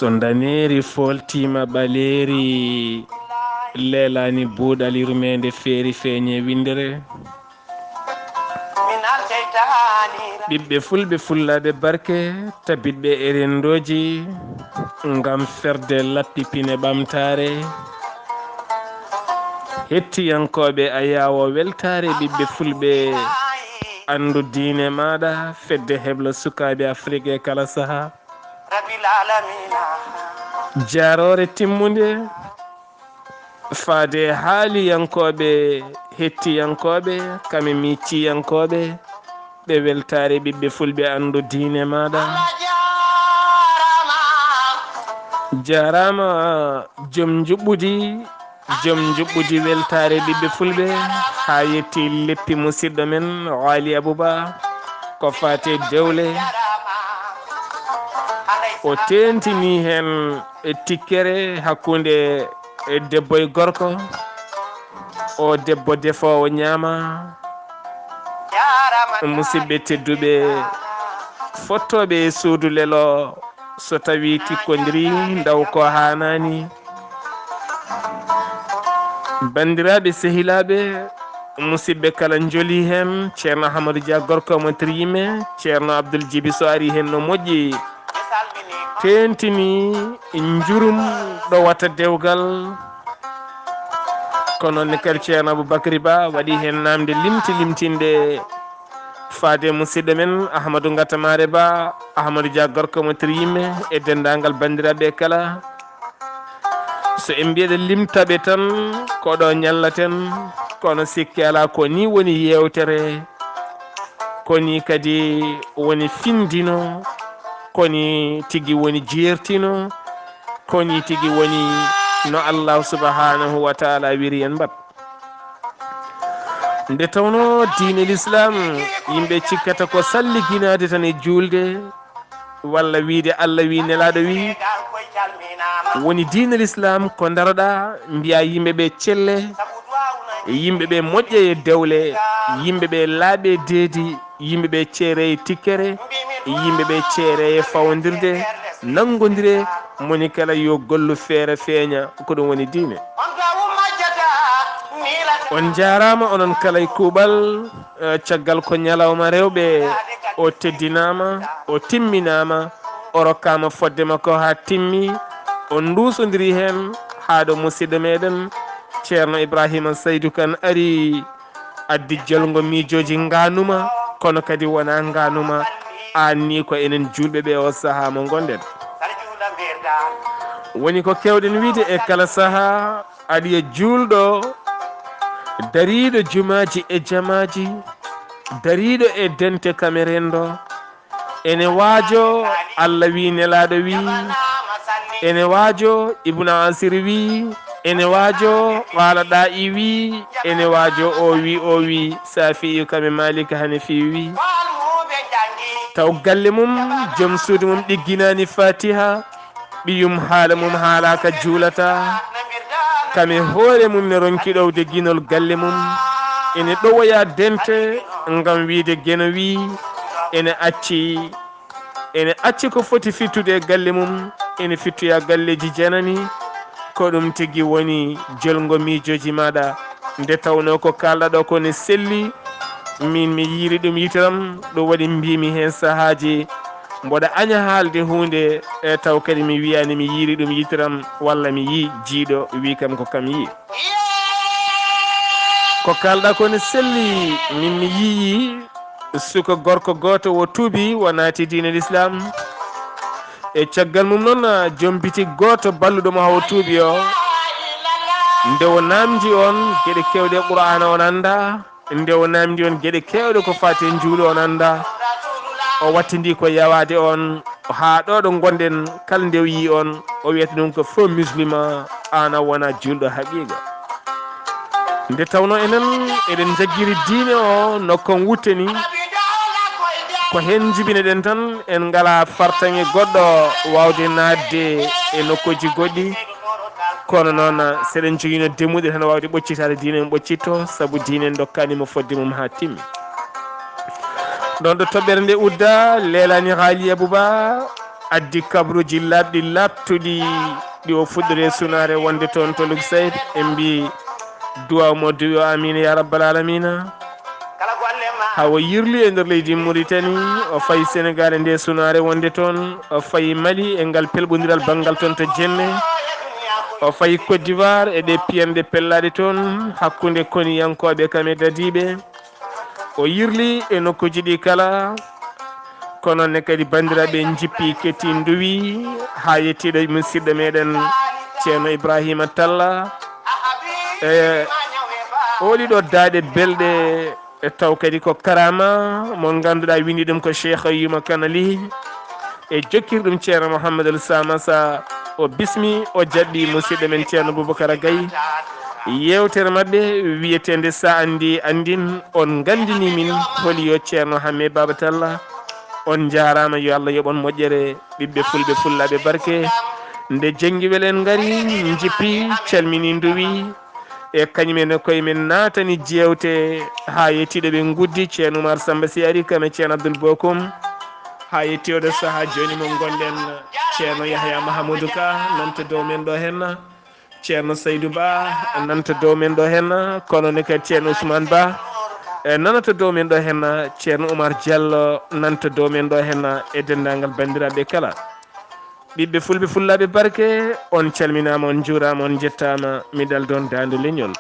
so daneri foltima ɓaleri lelani buuɗal yurmede feeri feeñe windere ɓiɓɓe fulɓe fullade barke tabitɓe erendoji ngam ferde lappipine ɓamtare hettiyankoɓe a yawo weltare ɓiɓɓe fulɓe andu diine maɗa fedde heblo sukaɓe afrique e kala saaha jarore timmude faade haaliyankoɓe hettiyankoɓe kame micciyankoɓe ɓe weltare ɓiɓɓe fulɓe andu diine maɗa jarama joom juɓɓudi weltare ɓiɓɓe fulɓe ha yetti leppi musidɗo men Ali Abouba ko fate dewle o tentini hen tikkere hakkude debbo e gorko o debbo defowo ñaama musidɓe tedduɓe fottoɓe e suudu lelo so tawi tikkodiri daw ko hanani bandiraɓe sehilaɓe musidɓe kala joli hen ceerno Ahmadou Dia gorko mo triyime ceerno Abdoul Djiby so ari hen no moƴƴi tentini jurum ɗo watta dewgal kono nonne kadi ceerno Aboubacry Ba waɗi hen namde limtinde faade musidɗo men Ahmadou Gatamare Ba Ahmadou Dia gorko mo triyime e dendagal bandiraɓe kala so en mbiyeɗe limtaɓe tan koɗo ñallaten kono sikki ala ko ni woni yewtere koni kadi woni findino koni tigui woni jertino koni tigui woni no Allah subhanahu wa taala wiri en mbat nde tawno diine l'islam yimɓe cikkata ko salliginade tan e julde walla wiide Allah wi nelaɗo wi woni diine l'islam ko daroɗa mbiya yimɓeɓe celle yimɓeɓe moƴƴe e dewle yimɓeɓe laaɓe deedi yimɓeɓe ceere e tikkere yimɓeɓe ceere e fawodirde nangodire moni kala yo gollu feere feeña ko ɗum woni diine on jarama onon kala e kuuɓal caggal ko ñalawma rewɓe o teddinama o timminama o rokkama fodde makko ha timmi on dusodiri hen haɗo musidɗo meɗen ceerno Ibrahima Saydou Kane ari addi jolgo miijoji ganuma kono kadi wona ganuma anni ko enen julɓeɓe o saaha mo gonɗen woni ko kewɗen wiide e kala saaha aɗa e julɗo dariɗo jumaji e jamaji dariɗo e dente kamerendo ene waajo Allah wi nelaɗo wi ene waajo Ibnu Asir wi ene waajo Qala Da'i wi ene waajo o wi Safiyu kame Malika Hanafi wi taw galle mum joom suudu mum ɗigginani Fatiha ɓiyum haala mum haalaka juulata kame hoore mum ne ronki ɗowde guinol galle mum ene ɗowoya dente ngam wiide geno wi ene acci ko foti fittude galle mum ene fittoya galleji janani ko ɗum tigui woni jolgo miijoji maɗa nde tawno ko kalɗa ɗo ko ne selli min mi yiiri ɗum yitaram ɗum waɗi mbimi hen sahaji mboɗa aña haalde hunde e taw kadi mi wiyani mi yiiri ɗum yitaram walla mi yi jiiɗo wi kam ko kam yi ko kalɗa ko ne selli min mi yiyi suka gorko goto wo tuubi wo naati diine l'islam e caggal mum noon joom bitik goto balluɗomo hawo tuubi o nde o namdi on gueɗe kewɗe Qur'ana on anda nde o namdi on gueɗe kewɗe ko fati en juulo on anda o wattidi ko yawade on ha ɗo ɗo gonɗen kala nde o yi on o wiyata ɗum ko faux musulman an a wona julɗo haqiqa nde tawno enen eɗen jagguiri diine o nokkon wutteni ko hen jibine ɗen tan en ngala fartaŋe goɗɗo wawde nadde e nokkuji goɗɗi kono noon seɗen joguino demuɗe tan wawde ɓoccitade diine mum ɓoccitto saabu diine en dokkanimo fodde mum ha timmi ɗon ɗo toɓɓere nde udda lelani haali abouba addi kabruji labɗi labtuɗi ɗi o fuɗɗore sunare wonde toon to lug sayd en mbi duwaw mo duwi o amina ya rabbal alamina hawo yirli e nder leydi Mauritanie o fayi Sénégal e nde sunare wonde toon o fayi Mali e ngal pelɓodiral banggal toon to jenne o fayi Côte d'Ivoire e ɗe piyanɗe pellaɗe toon hakkude koniyankoɓe kame dadiɓe o yirli e nokkuji ɗi kala kono ne kadi bandiraɓe jippi ketti nduwi ha yettiɗo musidɗo meɗen ceerno Ibrahima Talla e oɗiɗo daaɗe belɗe e taw kadi ko karama mo ganduɗa windi ɗum ko Cheikh Yuma Kanali e jokkir ɗum ceerno Mouhamadou Samassa o bismi o jaɓɓi musidɗo men ceerno Boubacara Gaye yewtere mabɓe wiyetede sa andi andin on gandini min holi yo ceerno Hamme Baba Talla on jarama yo Allah yoɓon moƴƴere ɓiɓɓe fulɓe fullaɓe barke nde jangguiwel en gari jippi calmini nduwi e kañumen koye men natani jewte ha yettiɗo ɓe guddi ceerno Oumar Samba si ari kame ceerno Abdoul Bokoum ha yetti oɗo saaha joni mo gonɗen ceerno Yahya Mahamoudou Ka nanta dow men ɗo henna ceerno Saydou Ba nanta dow men ɗo henna kono ne kadi ceerno Ousmane Ba e nanata dow men ɗo henna ceerno Oumar Diallo nanta dow men ɗo henna e dendagal bandiraɓe kala ɓiɓɓe fulɓe fullaɓe barke on calminama on juurama on jettama miɗal ɗon dande leñol